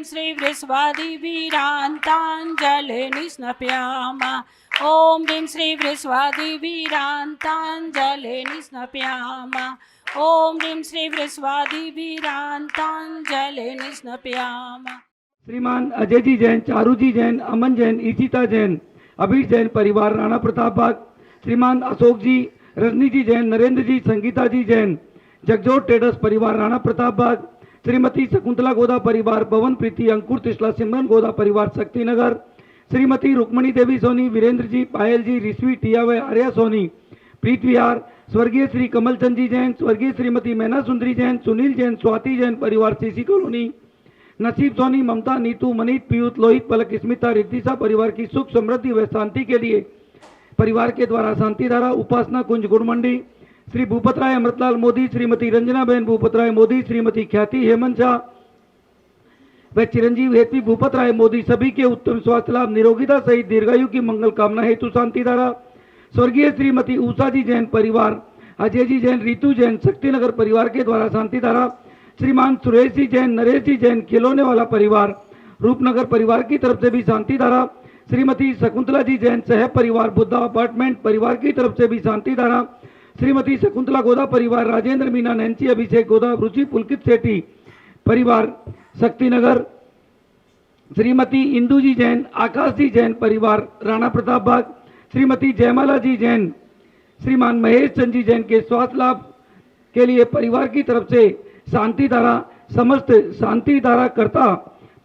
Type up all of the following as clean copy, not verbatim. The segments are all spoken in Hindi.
ह्रीं श्री वृषवादिवीरान्ताञ्जलिं स्नपयामः। ॐ ह्रीं श्री वृषवादिवीरान्ताञ्जलिं स्नपयामः। ॐ ह्रीं श्री वृषवादिवीरान्ताञ्जलिं स्नपयामः। श्रीमान अजय जी जैन, चारू जी जैन, अमन जैन, ईशिता जैन, अभीर जैन परिवार राणा प्रताप बाग। श्रीमान अशोक जी, रजनी जी जैन, नरेंद्र जी, संगीता जी जैन, जगजोत ट्रेडर्स परिवार राणा प्रताप बाग। श्रीमती शकुंतला गोदा परिवार, पवन प्रीति, अंकुर तिसला, सिमरन गोदा परिवार शक्तिनगर। श्रीमती रुक्मणी देवी सोनी, वीरेंद्र जी, पायल जी, ऋषि टियावे, आर्या सोनी, प्रीत विहार। स्वर्गीय श्री कमलचंद जी जैन, स्वर्गीय श्रीमती मैना सुंदरी जैन, सुनील जैन, स्वाति जैन परिवार सीसी कॉलोनी। नसीब सोनी, ममता, नीतू, मनीत, पीयूष, लोहित, पलक, स्मिता, रिद्धिसा परिवार की सुख समृद्धि व शांति के लिए परिवार के द्वारा शांति धारा उपासना कुंज गुड़मंडी। श्री भूपत राय अमृतलाल मोदी, श्रीमती रंजना बहन भूपत राय मोदी, श्रीमती ख्याति हेमंत शाह व चिरंजीव हेतवी भूपत राय मोदी सभी के उत्तम स्वास्थ्य लाभ, निरोगिता सहित दीर्घायु की मंगल कामना हेतु शांति धारा। स्वर्गीय श्रीमती उषा जी जैन परिवार, अजय जी जैन, रीतू जैन, शक्तिनगर परिवार के द्वारा शांति धारा। श्रीमान सुरेश जी जैन, नरेश जी जैन, खिलौने वाला परिवार रूपनगर परिवार की तरफ से भी शांति धारा। श्रीमती शकुंतला जी जैन, सह परिवार बुद्धा अपार्टमेंट परिवार की तरफ से भी शांति धारा। श्रीमती शकुंतला गोदा परिवार, राजेंद्र मीना, नैन्सी, अभिषेक गोदा, रुचि, पुलकित सेठी परिवार शक्तिनगर। श्रीमती इंदू जी जैन, आकाश जी जैन परिवार राणा प्रताप बाग। श्रीमती जयमाला जी जैन, श्रीमान महेश चंद जी जैन के स्वास्थ्य लाभ के लिए परिवार की तरफ से शांति धारा, समस्त शांति धारा करता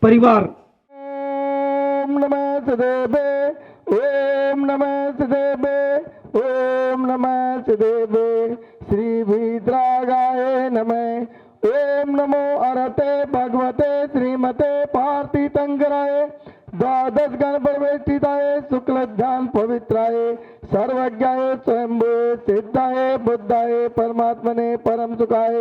परिवार। ओम नमः सदेवे, ओम नमः सदेवे, ओम नमः सदेवे। श्री वीतरागाय नमः। ओम नमो अरते भगवते श्रीमते पार्थितंकराय द्वादश गण परिवेष्टिताय शुक्लध्यान पवित्राय सर्वज्ञाय स्वयंभू सिद्धाय बुद्धाय परमात्मने परम सुखाय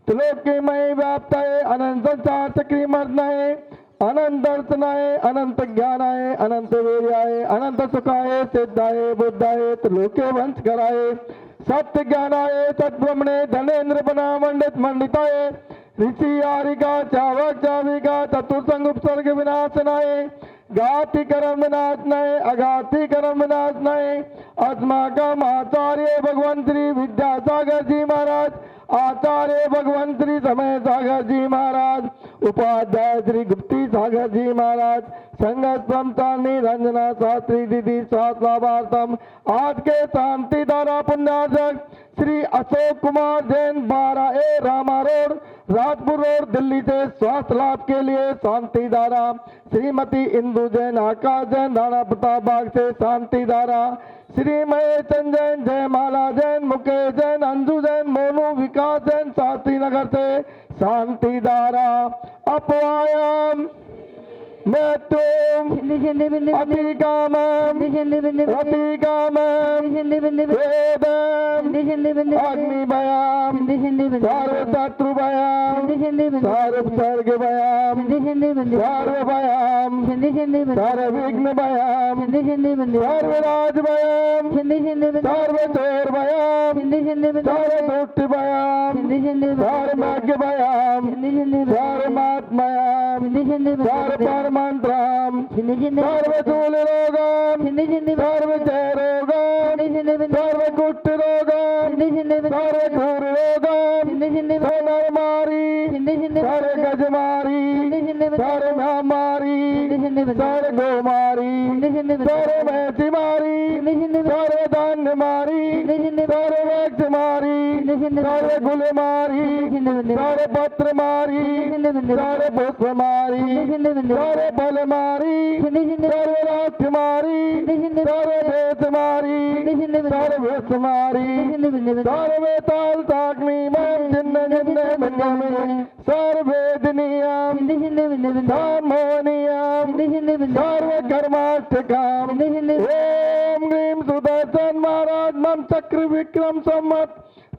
त्रिलोक्यमय व्याप्ताय अनंत संसार चक्री मर्दनाय अनंत दर्शनाय अनंत ज्ञानाय अनंत वीर्याय अनंत सुखाय सिद्धाय बुद्धाय त्रिलोक्य वंश कराय सत्य ज्ञानाय तद्ब्रह्मणे धनेन्द्र बना मंडित मंडिताय ऋषि आरिका चावक चाविका चतुर्संग उपसर्ग विनाशनाय घाति कर्म विनाशनाय अघाति कर्म विनाशनाय अस्माकम आचार्य भगवान श्री विद्यासागर जी महाराज, आचार्य भगवान श्री समय सागर जी महाराज, उपाध्याय श्री गुप्ती सागर जी महाराज, संगत प्रमतानी रंजना शास्त्री दीदी स्वास्थ्यलाभार्थम आज के शांति धारा पुण्यार्जक Shri Ashok Kumar Jain 12A Rama road, Rajpur road, Delhi से स्वास्थ्य लाभ के लिए शांति धारा। श्रीमती इंदू जैन, आकाश जैन, राणा प्रताप बाग से शांति धारा। श्री महेश चंद जैन, जयमाला जैन, मुकेश जैन, अंजू जैन, मोनू, विकास जैन, शास्त्री नगर से शांति धारा। अपवायम मृत्युम अतिकामम रतिकामम वेदम अग्निभयाम सर्वशत्रुभयाम सर्वसर्गभयाम सर्वभयाम सर्वविघ्नभयाम सर्वराजभयाम सर्वचोरभयाम सर्वदुष्टभयाम सर्वभाग्यभयाम सर्वमात्मयाम सर्वपरमंत्राम सर्वशूलरोगाम सर्वजयरोगाम सर्वकुष्ठरोगाम सर्वघोररोगाम सर्वनरमारी सर्वगजमारी सर्वनामारी सर्वगोमारी सर्वमैथिमारी सर्वधान्यमारी सर्ववक्षमारी सर्वगुलमारी सर्वपत्रमारी सर्वपुष्पमारी सर्व बलमारी सर्वराष्ट्रमारी सर्वदेशमारी सर्वस्मारी सर्वताल ताग्नि जिन्न जिन्न मन्यमे सर्वेदनीयाम हार्मोनियम सर्वकर्माष्टकाम। ओम ह्रीं सुदर्शन महाराज मम चक्र विक्रम सम्मत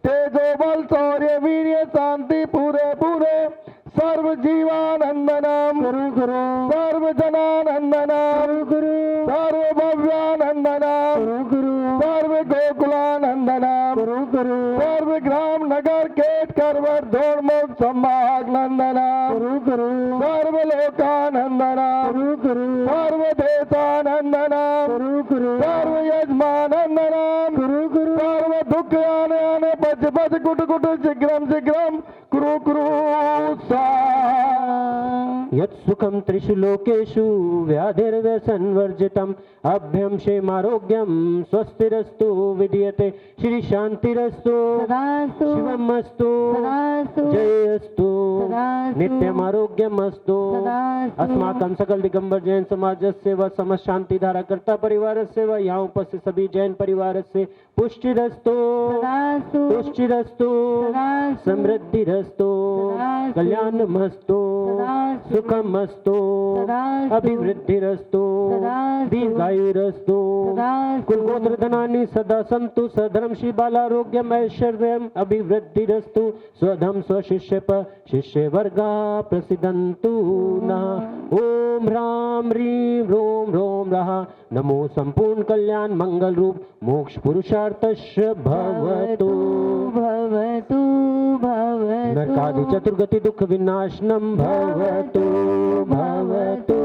तेजो बल शौर्य वीर्य शांति पूरे पूरे सर्व जीवानंदनम गुरु गुरु सर्व जनानंदनम गुरु सर्व भव्यानंदनम गुरु गुरु सर्व गोकुलानंदनम गुरु गुरु सर्व ग्राम नगर केट करवर धोर्मुख संभाग नंदना गुरु गुरु सर्वलोकानंदना गुरु गुरु सर्वदेशानंदना गुरु गुरु सर्व यजमानंदना गुरु गुरु सर्व दुख आने आने पच पच कुट कुट शीघ्रम शीघ्रम कुरु कुरु यत्सुखं त्रिषु लोकेषु व्याधिर्व्यसनवर्जितम् अभ्यं क्षेमारोग्यं स्वस्तिरस्तु विधीयते श्री शांतिरस्तु शिवमस्तु जयस्तु नित्यमारोग्यमस्तु अस्माकं सकल दिगंबर जैन समाजस्य व समस्त शांति धारा कर्ता परिवारस्य व यहाँ उपस्थित सभी जैन परिवारस्य पुष्टिरस्तु पुष्टिरस्तु समृद्धिरस्तु कल्याणमस्तु सुखमस्तु अभिवृद्धिरस्तु दीर्घायुरस्तु कुलगोत्र धनानि सदा सन्तु सधर्म श्री बालारोग्यम ऐश्वर्यम अभिवृद्धिरस्तु स्वधम स्वशिष्य शिष्य वर्गा प्रसिद्धन्तु नः ओम ह्रां ह्रीं ह्रों ह्रों रः नमो संपूर्ण कल्याण मंगल रूप मोक्ष पुरुषार्थस्य भवतु भवतु भवतु नरकादि चतुर्गति दुख विनाशनम भवतु भवतु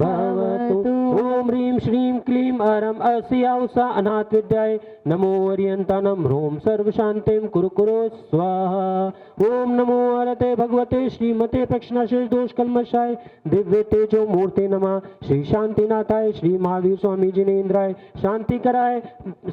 भवतु ओम ह्रीं श्रीं क्लीं अरं अस्याउषा अनाथ विद्याय नमो अर्यन्तानं ह्रों सर्वशान्तिं कुरु कुरु स्वाहा ओम नमो अरते भगवते श्रीमते प्रक्षणाशेष दोष कल्मषाय दिव्य तेजो मूर्ते नमः श्री शांतिनाथाय श्री महावीर स्वामी जिनेन्द्राय शांति कराय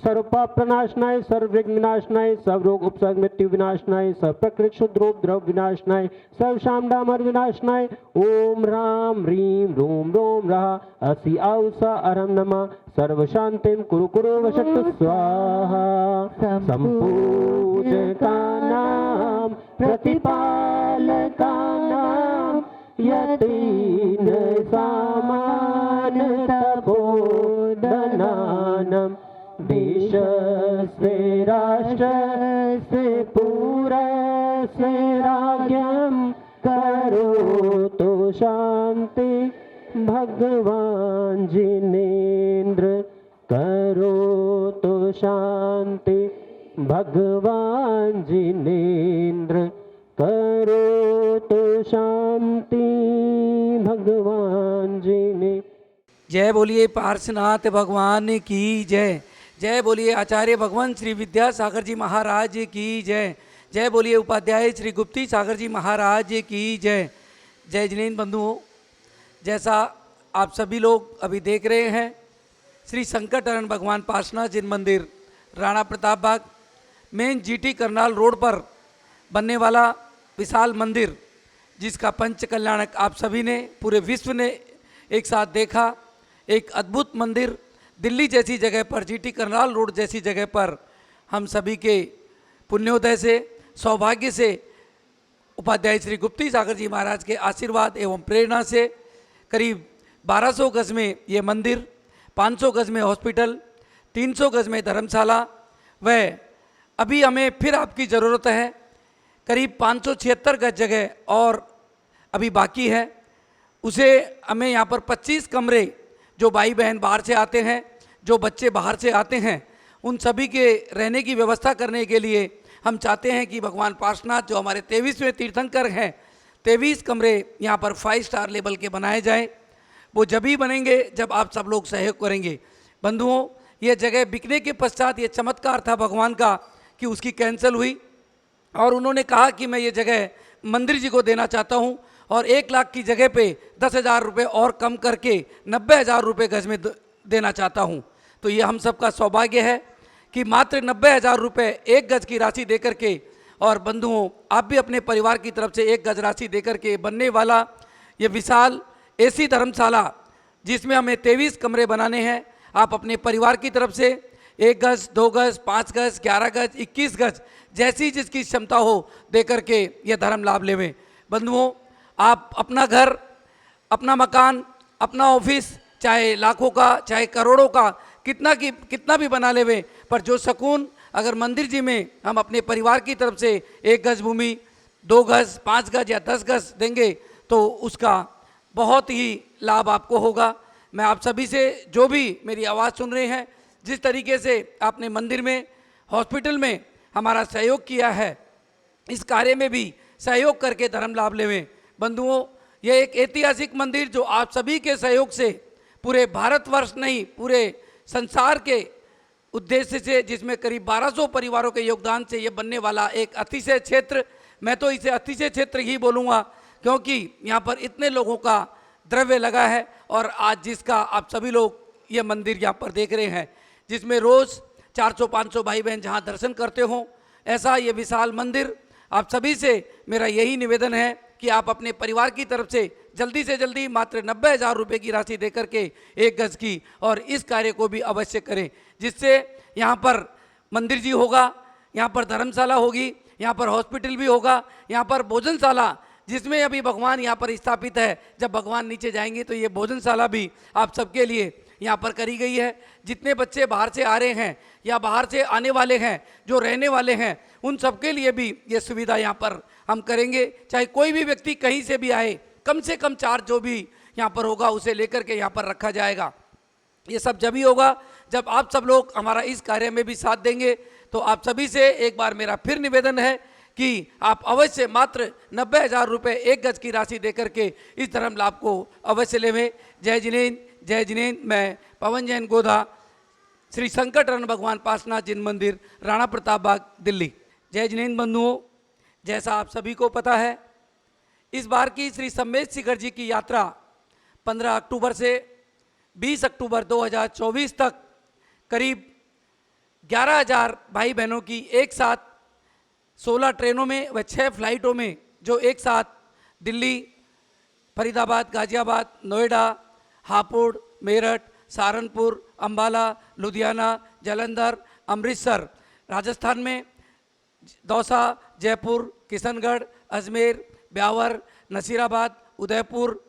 सर्व पाप प्रनाशनाय सर्व विघ्न विनाशनाय सब रोग उपसर्ग मृत्यु विनाशनाय सब प्रकृत शुद्रोग द्रव विनाशनाय सर्व शाम डामर विनाशनाय ओम राम ह्रीं ह्रों ह्रों रः असि आउषा अरं नमः सर्व शांतिं कुरु कुरु वशतु स्वाहा संपूजकानां प्रतिपालकानां यतीन सामान तपोधनानां देशस्य राष्ट्रस्य पुरस्य राज्ञं करोतु शान्ति भगवान जिनेन्द्र करोतु शांति भगवान जिनेन्द्र करोतु शांति भगवान जिने। जय बोलिए पार्श्वनाथ भगवान की जय। जय बोलिए आचार्य भगवान श्री विद्यासागर जी महाराज की जय। जय बोलिए उपाध्याय श्री गुप्ती सागर जी महाराज की जय। जय जिनेन्द्र बंधुओं, जैसा आप सभी लोग अभी देख रहे हैं, श्री संकटहरण भगवान पार्श्वनाथ जिन मंदिर राणा प्रताप बाग मेन जीटी करनाल रोड पर बनने वाला विशाल मंदिर, जिसका पंच कल्याणक आप सभी ने पूरे विश्व ने एक साथ देखा। एक अद्भुत मंदिर दिल्ली जैसी जगह पर, जीटी करनाल रोड जैसी जगह पर हम सभी के पुण्योदय से, सौभाग्य से, उपाध्याय श्री गुप्ती सागर जी महाराज के आशीर्वाद एवं प्रेरणा से करीब 1200 गज में ये मंदिर, 500 गज में हॉस्पिटल, 300 गज में धर्मशाला, वह अभी हमें फिर आपकी ज़रूरत है। करीब 576 गज जगह और अभी बाकी है, उसे हमें यहाँ पर 25 कमरे, जो भाई बहन बाहर से आते हैं, जो बच्चे बाहर से आते हैं, उन सभी के रहने की व्यवस्था करने के लिए हम चाहते हैं कि भगवान पार्श्वनाथ जो हमारे 23वें तीर्थंकर हैं, 23 कमरे यहाँ पर 5 स्टार लेवल के बनाए जाएं। वो जब ही बनेंगे जब आप सब लोग सहयोग करेंगे। बंधुओं, ये जगह बिकने के पश्चात ये चमत्कार था भगवान का कि उसकी कैंसिल हुई और उन्होंने कहा कि मैं ये जगह मंदिर जी को देना चाहता हूँ और 1 लाख की जगह पे 10,000 रुपये और कम करके 90,000 रुपये गज में देना चाहता हूँ। तो ये हम सबका सौभाग्य है कि मात्र 90,000 रुपये 1 गज की राशि दे करके, और बंधुओं आप भी अपने परिवार की तरफ से 1 गज राशि दे करके बनने वाला ये विशाल ऐसी धर्मशाला, जिसमें हमें 23 कमरे बनाने हैं, आप अपने परिवार की तरफ से 1 गज, 2 गज, 5 गज, 11 गज, 21 गज, जैसी जिसकी क्षमता हो दे करके ये धर्म लाभ लेवें। बंधुओं, आप अपना घर, अपना मकान, अपना ऑफिस, चाहे लाखों का चाहे करोड़ों का कितना भी बना लेवें, पर जो सुकून अगर मंदिर जी में हम अपने परिवार की तरफ से 1 गज भूमि, 2 गज, 5 गज या 10 गज देंगे तो उसका बहुत ही लाभ आपको होगा। मैं आप सभी से, जो भी मेरी आवाज़ सुन रहे हैं, जिस तरीके से आपने मंदिर में, हॉस्पिटल में हमारा सहयोग किया है, इस कार्य में भी सहयोग करके धर्म लाभ लेवें। बंधुओं, यह एक ऐतिहासिक मंदिर जो आप सभी के सहयोग से पूरे भारतवर्ष नहीं पूरे संसार के उद्देश्य से, जिसमें करीब 1200 परिवारों के योगदान से ये बनने वाला एक अतिशय क्षेत्र, मैं तो इसे अतिशय क्षेत्र ही बोलूँगा क्योंकि यहाँ पर इतने लोगों का द्रव्य लगा है। और आज जिसका आप सभी लोग ये मंदिर यहाँ पर देख रहे हैं, जिसमें रोज़ 400-500 भाई बहन जहाँ दर्शन करते हों, ऐसा ये विशाल मंदिर, आप सभी से मेरा यही निवेदन है कि आप अपने परिवार की तरफ से जल्दी मात्र 90,000 रुपये की राशि देकर के 1 गज की और इस कार्य को भी अवश्य करें, जिससे यहाँ पर मंदिर जी होगा, यहाँ पर धर्मशाला होगी, यहाँ पर हॉस्पिटल भी होगा, यहाँ पर भोजनशाला, जिसमें अभी भगवान यहाँ पर स्थापित है, जब भगवान नीचे जाएंगे तो ये भोजनशाला भी आप सबके लिए यहाँ पर करी गई है। जितने बच्चे बाहर से आ रहे हैं या बाहर से आने वाले हैं, जो रहने वाले हैं, उन सबके लिए भी ये सुविधा यहाँ पर हम करेंगे। चाहे कोई भी व्यक्ति कहीं से भी आए, कम से कम चार्ज जो भी यहाँ पर होगा उसे लेकर के यहाँ पर रखा जाएगा। ये सब जब ही होगा जब आप सब लोग हमारा इस कार्य में भी साथ देंगे। तो आप सभी से एक बार मेरा फिर निवेदन है कि आप अवश्य मात्र 90,000 रुपये 1 गज की राशि देकर के इस धर्म लाभ को अवश्य लेवें। जय जिनेन्द्र, जय जिनेन्द्र। मैं पवन जैन गोधा, श्री संकटहरण भगवान पासनाथ जिन मंदिर, राणा प्रताप बाग, दिल्ली। जय जिनेन्द्र बंधुओं, जैसा आप सभी को पता है, इस बार की श्री सम्मेद शिखर जी की यात्रा 15 अक्टूबर से 20 अक्टूबर 2024 तक करीब 11,000 भाई बहनों की एक साथ 16 ट्रेनों में व 6 फ्लाइटों में, जो एक साथ दिल्ली, फरीदाबाद, गाजियाबाद, नोएडा, हापुड़, मेरठ, सहारनपुर, अंबाला, लुधियाना, जालंधर, अमृतसर, राजस्थान में दौसा, जयपुर, किशनगढ़, अजमेर, ब्यावर, नसीराबाद, उदयपुर,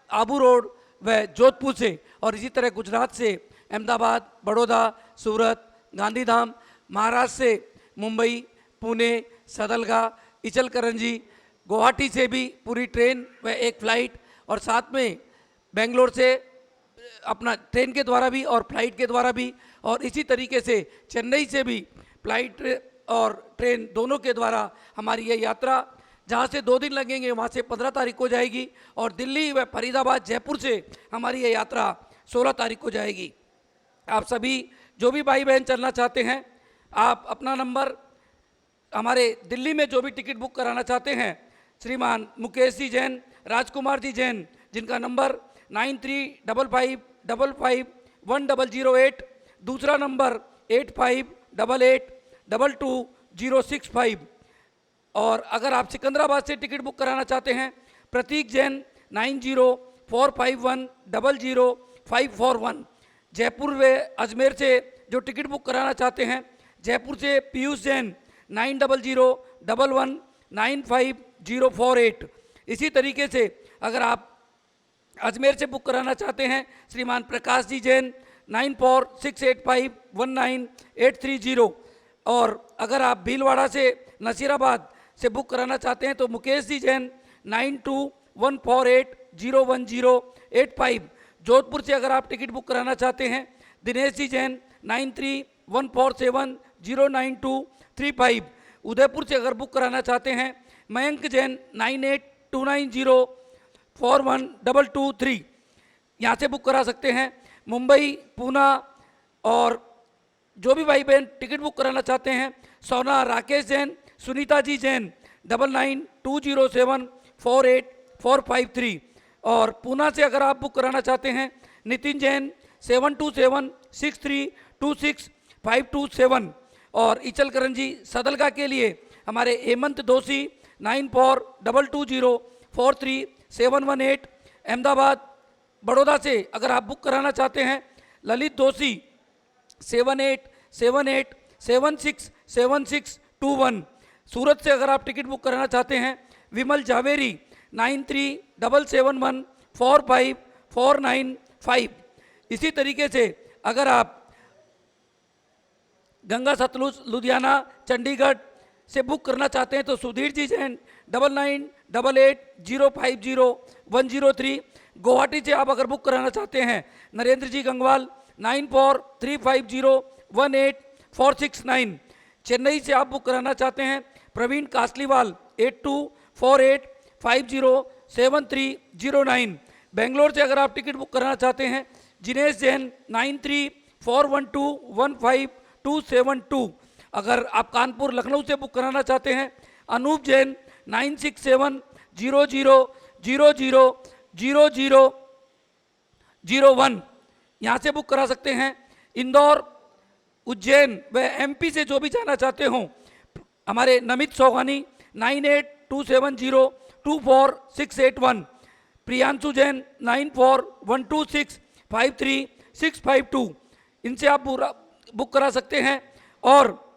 आबू रोड व जोधपुर से, और इसी तरह गुजरात से अहमदाबाद, बड़ौदा, सूरत, गांधीधाम, महाराष्ट्र से मुंबई, पुणे, सदलगा, इचलकरंजी, गुवाहाटी से भी पूरी ट्रेन व एक फ़्लाइट, और साथ में बेंगलोर से अपना ट्रेन के द्वारा भी और फ्लाइट के द्वारा भी, और इसी तरीके से चेन्नई से भी फ्लाइट और ट्रेन दोनों के द्वारा हमारी ये यात्रा, जहाँ से 2 दिन लगेंगे वहाँ से 15 तारीख को जाएगी, और दिल्ली व फरीदाबाद, जयपुर से हमारी ये यात्रा 16 तारीख को जाएगी। आप सभी जो भी भाई बहन चलना चाहते हैं, आप अपना नंबर, हमारे दिल्ली में जो भी टिकट बुक कराना चाहते हैं, श्रीमान मुकेश जी जैन, राजकुमार जी जैन, जिनका नंबर 9355551008, दूसरा नंबर 8588222065, और अगर आप सिकंदराबाद से टिकट बुक कराना चाहते हैं, प्रतीक जैन 9045100541, जयपुर व अजमेर से जो टिकट बुक कराना चाहते हैं, जयपुर से पीयूष जैन 9001119548। इसी तरीके से अगर आप अजमेर से बुक कराना चाहते हैं, श्रीमान प्रकाश जी जैन 9468519830, और अगर आप भीलवाड़ा से नसीराबाद से बुक कराना चाहते हैं तो मुकेश जी जैन 9214801085। जोधपुर से अगर आप टिकट बुक कराना चाहते हैं, दिनेश जी जैन 9314709235। उदयपुर से अगर बुक कराना चाहते हैं, मयंक जैन 9829041223, यहाँ से बुक करा सकते हैं। मुंबई, पूना, और जो भी भाई बहन टिकट बुक कराना चाहते हैं, सोना राकेश जैन, सुनीता जी जैन 9920748453, और पूना से अगर आप बुक कराना चाहते हैं, नितिन जैन 7276326527, और इचलकरंजी सदलगा के लिए हमारे हेमंत दोषी 9422043718। अहमदाबाद, बड़ौदा से अगर आप बुक कराना चाहते हैं, ललित दोषी 7878767621। सूरत से अगर आप टिकट बुक कराना चाहते हैं, विमल जावेरी 9377145495। इसी तरीके से अगर आप गंगा सतलुज, लुधियाना, चंडीगढ़ से बुक करना चाहते हैं तो सुधीर जी जैन 9988050103। गुवाहाटी से आप अगर बुक कराना चाहते हैं, नरेंद्र जी गंगवाल 9435018469। चेन्नई से आप बुक कराना चाहते हैं, प्रवीण कासलीवाल 8248507309। बेंगलोर से अगर आप टिकट बुक कराना चाहते हैं जिनेश जैन 9341215272। अगर आप कानपुर लखनऊ से बुक कराना चाहते हैं अनूप जैन 9670000001 यहाँ से बुक करा सकते हैं। इंदौर उज्जैन व एमपी से जो भी जाना चाहते हो हमारे नमित सौगानी 9827024681। प्रियांशु जैन 9412653652 इनसे आप पूरा बुक करा सकते हैं। और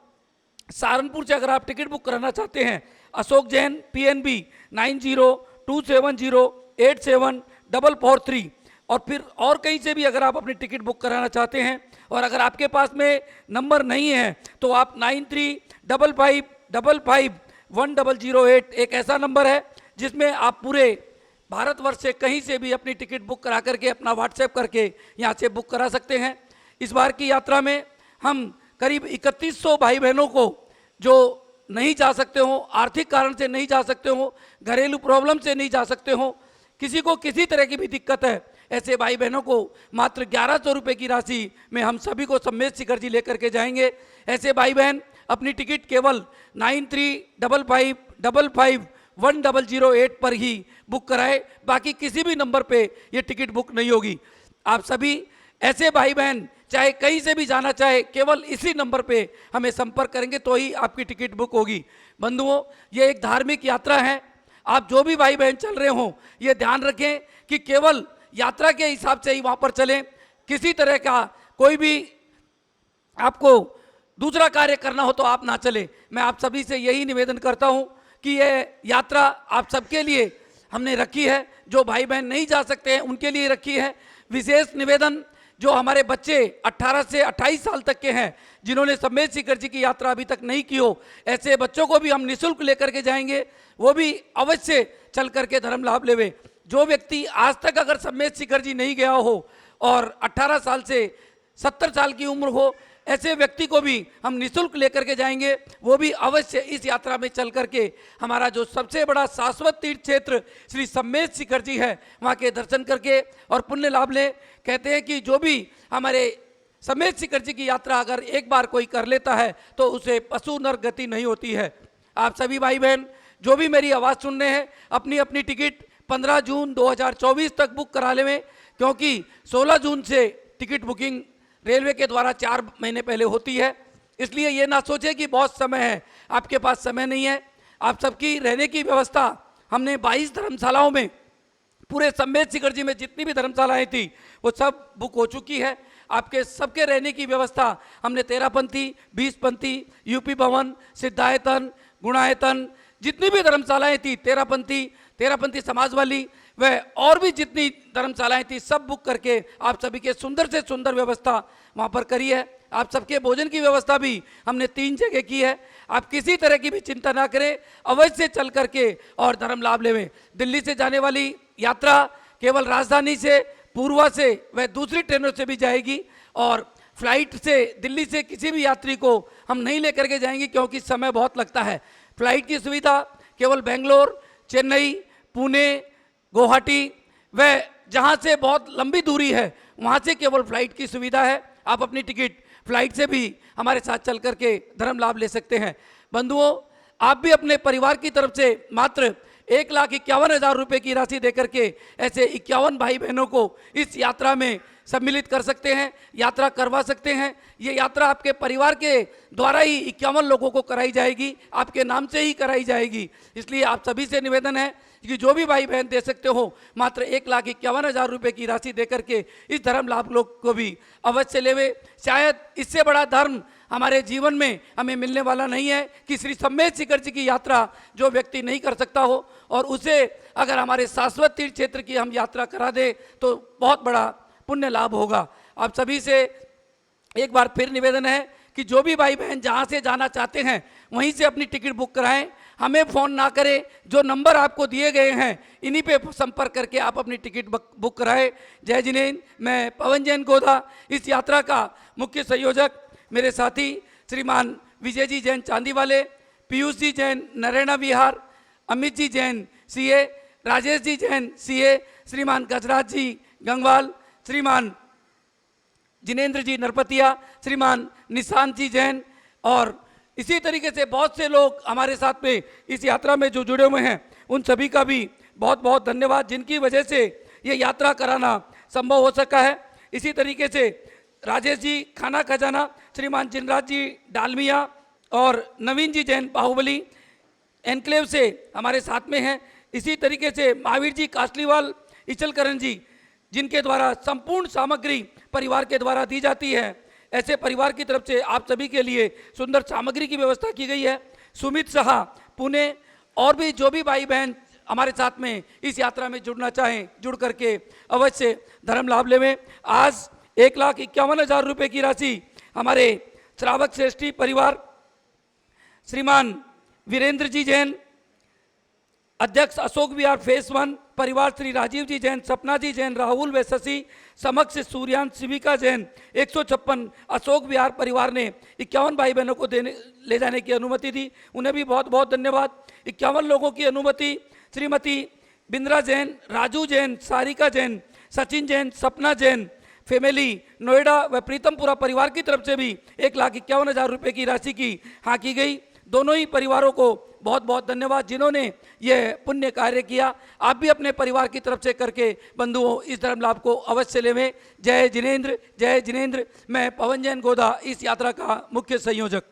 सहारनपुर से अगर आप टिकट बुक कराना चाहते हैं अशोक जैन PNB 9027087443। और फिर और कहीं से भी अगर आप अपनी टिकट बुक कराना चाहते हैं और अगर आपके पास में नंबर नहीं है तो आप 9355551008 एक ऐसा नंबर है जिसमें आप पूरे भारतवर्ष से कहीं से भी अपनी टिकट बुक करा करके अपना व्हाट्सएप करके यहाँ से बुक करा सकते हैं। इस बार की यात्रा में हम करीब 3100 भाई बहनों को जो नहीं जा सकते हो, आर्थिक कारण से नहीं जा सकते हो, घरेलू प्रॉब्लम से नहीं जा सकते हो, किसी को किसी तरह की भी दिक्कत है, ऐसे भाई बहनों को मात्र 1100 रुपये की राशि में हम सभी को सम्मेत शिखर जी लेकर के जाएंगे। ऐसे भाई बहन अपनी टिकट केवल 9355551008 पर ही बुक कराए, बाकी किसी भी नंबर पे ये टिकट बुक नहीं होगी। आप सभी ऐसे भाई बहन चाहे कहीं से भी जाना चाहे केवल इसी नंबर पे हमें संपर्क करेंगे तो ही आपकी टिकट बुक होगी। बंधुओं, ये एक धार्मिक यात्रा है। आप जो भी भाई बहन चल रहे हों ये ध्यान रखें कि केवल यात्रा के हिसाब से ही वहाँ पर चलें। किसी तरह का कोई भी आपको दूसरा कार्य करना हो तो आप ना चलें। मैं आप सभी से यही निवेदन करता हूँ कि ये यात्रा आप सबके लिए हमने रखी है। जो भाई बहन नहीं जा सकते हैं उनके लिए रखी है। विशेष निवेदन जो हमारे बच्चे 18 से 28 साल तक के हैं जिन्होंने सम्मेत शिखर जी की यात्रा अभी तक नहीं की हो, ऐसे बच्चों को भी हम निःशुल्क लेकर के जाएंगे, वो भी अवश्य चल करके धर्म लाभ लेवे। जो व्यक्ति आज तक अगर सम्मेत शिखर जी नहीं गया हो और 18 साल से 70 साल की उम्र हो, ऐसे व्यक्ति को भी हम निःशुल्क लेकर के जाएंगे, वो भी अवश्य इस यात्रा में चल करके हमारा जो सबसे बड़ा शाश्वत तीर्थ क्षेत्र श्री सम्मेत शिखर जी है वहाँ के दर्शन करके और पुण्य लाभ ले। कहते हैं कि जो भी हमारे सम्मेत शिखर जी की यात्रा अगर एक बार कोई कर लेता है तो उसे पशु नर गति नहीं होती है। आप सभी भाई बहन जो भी मेरी आवाज़ सुन रहे हैं अपनी अपनी टिकट 15 जून 2024 तक बुक करा लें, क्योंकि 16 जून से टिकट बुकिंग रेलवे के द्वारा 4 महीने पहले होती है। इसलिए ये ना सोचे कि बहुत समय है, आपके पास समय नहीं है। आप सबकी रहने की व्यवस्था हमने 22 धर्मशालाओं में, पूरे सम्मेत शिखर जी में जितनी भी धर्मशालाएं थी वो सब बुक हो चुकी है। आपके सबके रहने की व्यवस्था हमने 13पंथी, 20पंथी, यूपी भवन, सिद्धायतन, गुणायतन, जितनी भी धर्मशालाएं थी, 13पंथी समाज वाली वह और भी जितनी धर्मशालाएं थी सब बुक करके आप सभी के सुंदर से सुंदर व्यवस्था वहाँ पर करी है। आप सबके भोजन की व्यवस्था भी हमने 3 जगह की है। आप किसी तरह की भी चिंता ना करें, अवश्य चल करके और धर्म लाभ लेवें। दिल्ली से जाने वाली यात्रा केवल राजधानी से, पूर्वा से वह दूसरी ट्रेनों से भी जाएगी और फ्लाइट से दिल्ली से किसी भी यात्री को हम नहीं लेकर के जाएंगे क्योंकि समय बहुत लगता है। फ्लाइट की सुविधा केवल बेंगलोर, चेन्नई, पुणे, गुवाहाटी व जहाँ से बहुत लंबी दूरी है वहाँ से केवल फ्लाइट की सुविधा है। आप अपनी टिकट फ्लाइट से भी हमारे साथ चल करके धर्म लाभ ले सकते हैं। बंधुओं, आप भी अपने परिवार की तरफ से मात्र 1,51,000 रुपये की राशि देकर के ऐसे 51 भाई बहनों को इस यात्रा में सम्मिलित कर सकते हैं, यात्रा करवा सकते हैं। ये यात्रा आपके परिवार के द्वारा ही 51 लोगों को कराई जाएगी, आपके नाम से ही कराई जाएगी। इसलिए आप सभी से निवेदन है कि जो भी भाई बहन दे सकते हो मात्र 1,51,000 रुपये की राशि देकर के इस धर्म लाभ लोग को भी अवश्य लेवे। शायद इससे बड़ा धर्म हमारे जीवन में हमें मिलने वाला नहीं है कि श्री सम्मेत शिखर जी की यात्रा जो व्यक्ति नहीं कर सकता हो और उसे अगर हमारे शाश्वत तीर्थ क्षेत्र की हम यात्रा करा दे तो बहुत बड़ा पुण्य लाभ होगा। आप सभी से एक बार फिर निवेदन है कि जो भी भाई बहन जहाँ से जाना चाहते हैं वहीं से अपनी टिकट बुक कराएं, हमें फ़ोन ना करें। जो नंबर आपको दिए गए हैं इन्हीं पे संपर्क करके आप अपनी टिकट बुक कराएं। जय जिनेन्द्र। मैं पवन जैन गोधा, इस यात्रा का मुख्य संयोजक मेरे साथी श्रीमान विजय जी जैन चांदी वाले, पीयूष जी जैन नरेना विहार, अमित जी जैन सीए, राजेश जी जैन सीए, श्रीमान गजराज जी गंगवाल, श्रीमान जिनेंद्र जी नरपतिया, श्रीमान निशांत जी जैन और इसी तरीके से बहुत से लोग हमारे साथ में इस यात्रा में जो जुड़े हुए हैं, उन सभी का भी बहुत बहुत धन्यवाद, जिनकी वजह से ये यात्रा कराना संभव हो सका है। इसी तरीके से राजेश जी खाना खजाना, श्रीमान जिनराज जी डालमिया और नवीन जी जैन बाहुबली एनक्लेव से हमारे साथ में हैं। इसी तरीके से महावीर जी कासलीवाल इचलकरण जी, जिनके द्वारा संपूर्ण सामग्री परिवार के द्वारा दी जाती है, ऐसे परिवार की तरफ से आप सभी के लिए सुंदर सामग्री की व्यवस्था की गई है। सुमित शाह पुणे और भी जो भी भाई बहन हमारे साथ में इस यात्रा में जुड़ना चाहें, जुड़ करके अवश्य धर्म लाभ लेवें। आज 1,51,000 रुपये की राशि हमारे श्रावक श्रेष्ठी परिवार श्रीमान वीरेंद्र जी जैन, अध्यक्ष अशोक विहार फेस 1 परिवार श्री राजीव जी जैन, सपना जी जैन, राहुल व शशि समक्ष सूर्यांश शिविका जैन 156 अशोक विहार परिवार ने 51 भाई बहनों को ले जाने की अनुमति दी, उन्हें भी बहुत बहुत धन्यवाद। 51 लोगों की अनुमति श्रीमती बिंद्रा जैन, राजू जैन, सारिका जैन, सचिन जैन, सपना जैन फैमिली नोएडा व प्रीतमपुरा परिवार की तरफ से भी 1,51,000 रुपये की राशि की हाँ की गई। दोनों ही परिवारों को बहुत बहुत धन्यवाद जिन्होंने यह पुण्य कार्य किया। आप भी अपने परिवार की तरफ से करके बंधुओं इस धर्म लाभ को अवश्य लेवें। जय जिनेंद्र, जय जिनेंद्र। मैं पवन जैन गोदा, इस यात्रा का मुख्य संयोजक।